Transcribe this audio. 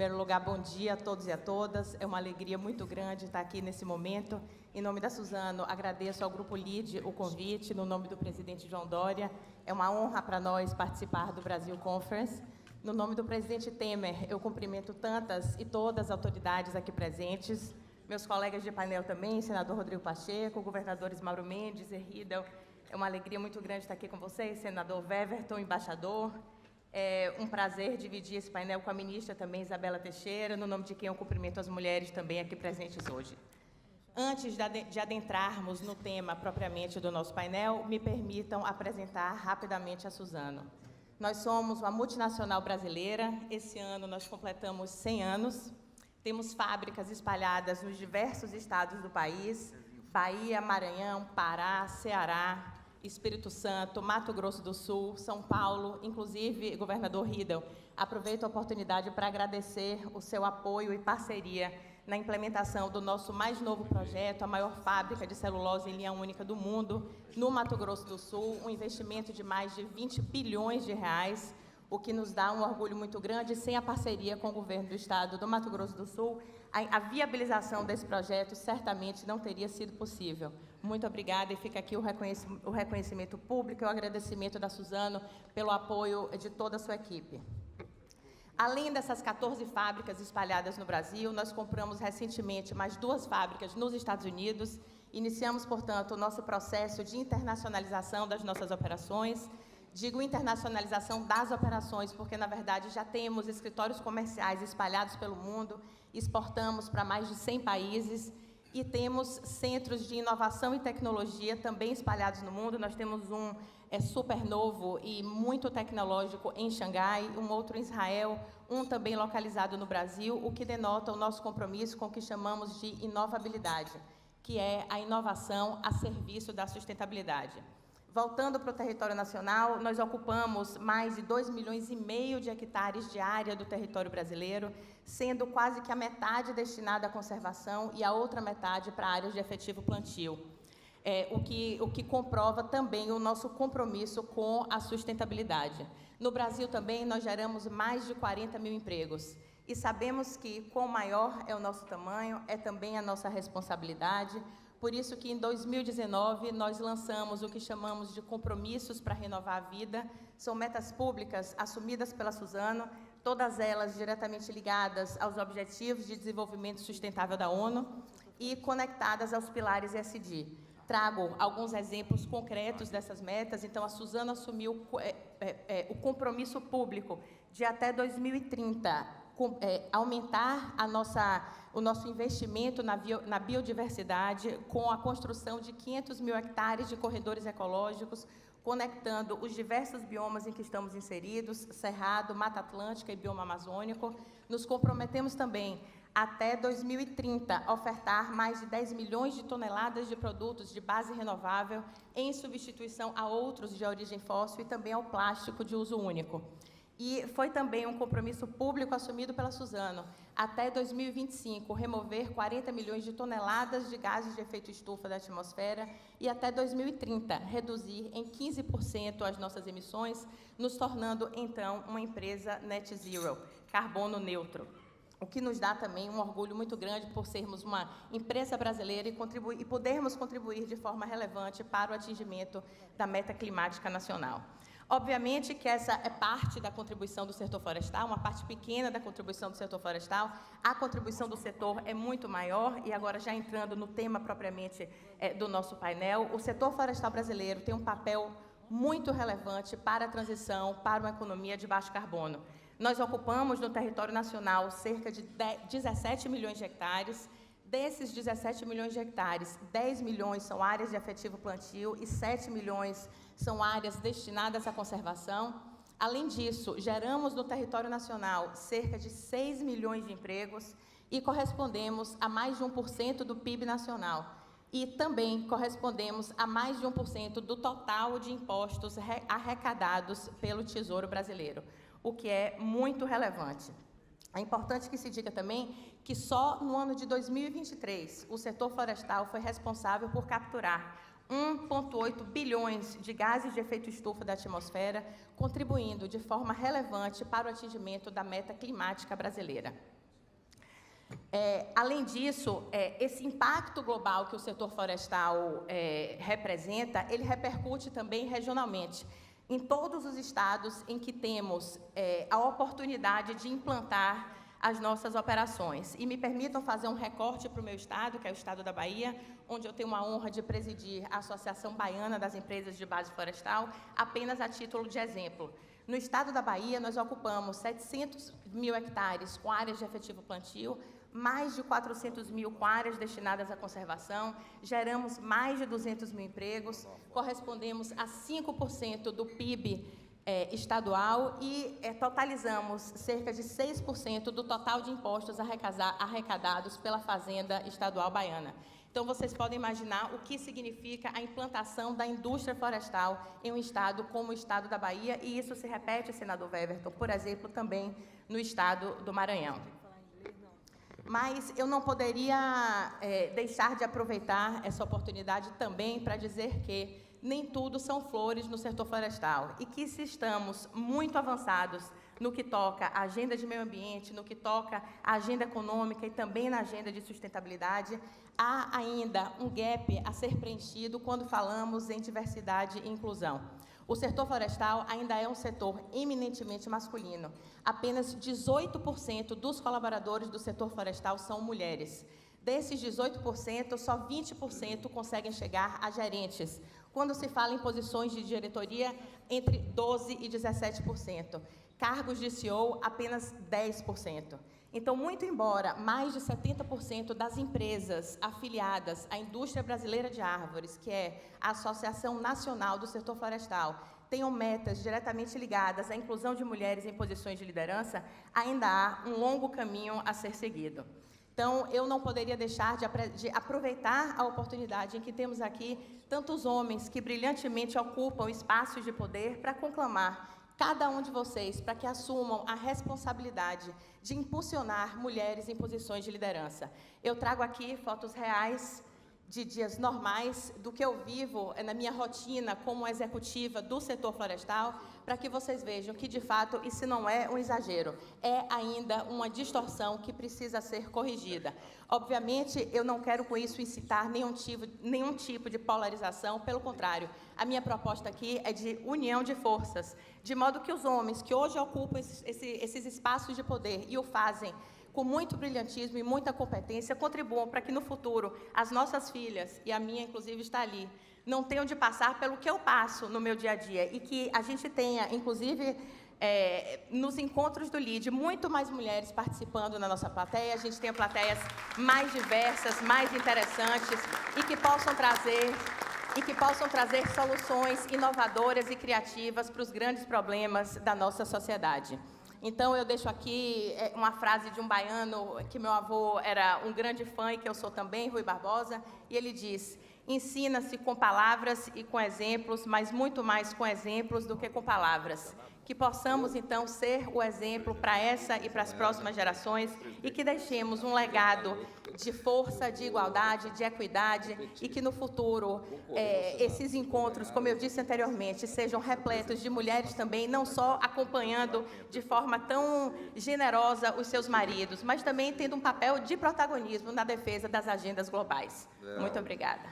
primeiro lugar, bom dia a todos e a todas. É uma alegria muito grande estar aqui nesse momento. Em nome da Suzano, agradeço ao Grupo LIDE o convite, no nome do presidente João Dória. É uma honra para nós participar do Brasil Conference. No nome do presidente Temer, eu cumprimento tantas e todas as autoridades aqui presentes, meus colegas de painel também, senador Rodrigo Pacheco, governadores Mauro Mendes e Riedel. É uma alegria muito grande estar aqui com vocês, senador Weverton, embaixador. É um prazer dividir esse painel com a ministra também, Isabela Teixeira, no nome de quem eu cumprimento as mulheres também aqui presentes hoje. Antes de adentrarmos no tema propriamente do nosso painel, me permitam apresentar rapidamente a Suzano. Nós somos uma multinacional brasileira, esse ano nós completamos 100 anos, temos fábricas espalhadas nos diversos estados do país, Bahia, Maranhão, Pará, Ceará, Espírito Santo, Mato Grosso do Sul, São Paulo, inclusive, governador Riedel, aproveito a oportunidade para agradecer o seu apoio e parceria na implementação do nosso mais novo projeto, a maior fábrica de celulose em linha única do mundo, no Mato Grosso do Sul, um investimento de mais de 20 bilhões de reais, o que nos dá um orgulho muito grande. Sem a parceria com o governo do estado do Mato Grosso do Sul, a viabilização desse projeto certamente não teria sido possível. Muito obrigada, e fica aqui o reconhecimento público e o agradecimento da Suzano pelo apoio de toda a sua equipe. Além dessas 14 fábricas espalhadas no Brasil, nós compramos recentemente mais 2 fábricas nos Estados Unidos. Iniciamos, portanto, o nosso processo de internacionalização das nossas operações. Digo internacionalização das operações porque, na verdade, já temos escritórios comerciais espalhados pelo mundo, exportamos para mais de 100 países e temos centros de inovação e tecnologia também espalhados no mundo. Nós temos um super novo e muito tecnológico em Xangai, um outro em Israel, um também localizado no Brasil, o que denota o nosso compromisso com o que chamamos de inovabilidade, que é a inovação a serviço da sustentabilidade. Voltando para o território nacional, nós ocupamos mais de 2,5 milhões de hectares de área do território brasileiro, sendo quase que a metade destinada à conservação e a outra metade para áreas de efetivo plantio, o que comprova também o nosso compromisso com a sustentabilidade. No Brasil também nós geramos mais de 40 mil empregos e sabemos que, quanto maior é o nosso tamanho, é também a nossa responsabilidade. Por isso que, em 2019, nós lançamos o que chamamos de compromissos para renovar a vida. São metas públicas assumidas pela Suzano, todas elas diretamente ligadas aos Objetivos de Desenvolvimento Sustentável da ONU e conectadas aos pilares ESG. Trago alguns exemplos concretos dessas metas. Então, a Suzano assumiu o compromisso público de, até 2030, aumentar o nosso investimento na biodiversidade com a construção de 500 mil hectares de corredores ecológicos, conectando os diversos biomas em que estamos inseridos, Cerrado, Mata Atlântica e bioma amazônico. Nos comprometemos também, até 2030, a ofertar mais de 10 milhões de toneladas de produtos de base renovável em substituição a outros de origem fóssil e também ao plástico de uso único. E foi também um compromisso público assumido pela Suzano, até 2025, remover 40 milhões de toneladas de gases de efeito estufa da atmosfera e, até 2030, reduzir em 15% as nossas emissões, nos tornando, então, uma empresa net zero, carbono neutro. O que nos dá também um orgulho muito grande por sermos uma empresa brasileira e podermos contribuir de forma relevante para o atingimento da meta climática nacional. Obviamente que essa é parte da contribuição do setor florestal, uma parte pequena da contribuição do setor florestal. A contribuição do setor é muito maior, e agora, já entrando no tema propriamente do nosso painel, o setor florestal brasileiro tem um papel muito relevante para a transição para uma economia de baixo carbono. Nós ocupamos no território nacional cerca de 17 milhões de hectares. Desses 17 milhões de hectares, 10 milhões são áreas de efetivo plantio e 7 milhões são áreas destinadas à conservação. Além disso, geramos no território nacional cerca de 6 milhões de empregos e correspondemos a mais de 1% do PIB nacional. E também correspondemos a mais de 1% do total de impostos arrecadados pelo Tesouro Brasileiro, o que é muito relevante. É importante que se diga também que só no ano de 2023 o setor florestal foi responsável por capturar 1,8 bilhões de gases de efeito estufa da atmosfera, contribuindo de forma relevante para o atingimento da meta climática brasileira. Além disso, esse impacto global que o setor florestal representa, ele repercute também regionalmente, em todos os estados em que temos a oportunidade de implantar as nossas operações. E me permitam fazer um recorte para o meu estado, que é o estado da Bahia, onde eu tenho a honra de presidir a Associação Baiana das Empresas de Base Florestal, apenas a título de exemplo. No estado da Bahia, nós ocupamos 700 mil hectares com áreas de efetivo plantio, mais de 400 mil com áreas destinadas à conservação, geramos mais de 200 mil empregos, correspondemos a 5% do PIB estadual e totalizamos cerca de 6% do total de impostos arrecadados pela Fazenda Estadual Baiana. Então, vocês podem imaginar o que significa a implantação da indústria florestal em um estado como o estado da Bahia, e isso se repete, senador Weverton, por exemplo, também no estado do Maranhão. Mas eu não poderia deixar de aproveitar essa oportunidade também para dizer que nem tudo são flores no setor florestal e que, se estamos muito avançados no que toca à agenda de meio ambiente, no que toca à agenda econômica e também na agenda de sustentabilidade, há ainda um gap a ser preenchido quando falamos em diversidade e inclusão. O setor florestal ainda é um setor eminentemente masculino. Apenas 18% dos colaboradores do setor florestal são mulheres. Desses 18%, só 20% conseguem chegar a gerentes, quando se fala em posições de diretoria, entre 12% e 17%. Cargos de CEO, apenas 10%. Então, muito embora mais de 70% das empresas afiliadas à Indústria Brasileira de Árvores, que é a Associação Nacional do Setor Florestal, tenham metas diretamente ligadas à inclusão de mulheres em posições de liderança, ainda há um longo caminho a ser seguido. Então, eu não poderia deixar de aproveitar a oportunidade em que temos aqui tantos homens que brilhantemente ocupam espaços de poder para conclamar cada um de vocês para que assumam a responsabilidade de impulsionar mulheres em posições de liderança. Eu trago aqui fotos reais de dias normais do que eu vivo na minha rotina como executiva do setor florestal, para que vocês vejam que, de fato, isso não é um exagero, é ainda uma distorção que precisa ser corrigida. Obviamente, eu não quero com isso incitar nenhum tipo de polarização, pelo contrário, a minha proposta aqui é de união de forças, de modo que os homens que hoje ocupam esses espaços de poder e o fazem com muito brilhantismo e muita competência, contribuam para que no futuro as nossas filhas, e a minha inclusive está ali, não tenham de passar pelo que eu passo no meu dia a dia, e que a gente tenha, inclusive, nos encontros do LEAD, muito mais mulheres participando na nossa plateia, a gente tenha plateias mais diversas, mais interessantes, e que possam trazer soluções inovadoras e criativas para os grandes problemas da nossa sociedade. Então, eu deixo aqui uma frase de um baiano que meu avô era um grande fã e que eu sou também, Rui Barbosa, e ele diz: ensina-se com palavras e com exemplos, mas muito mais com exemplos do que com palavras. Que possamos, então, ser o exemplo para essa e para as próximas gerações e que deixemos um legado de força, de igualdade, de equidade e que, no futuro, esses encontros, como eu disse anteriormente, sejam repletos de mulheres também, não só acompanhando de forma tão generosa os seus maridos, mas também tendo um papel de protagonismo na defesa das agendas globais. Muito obrigada.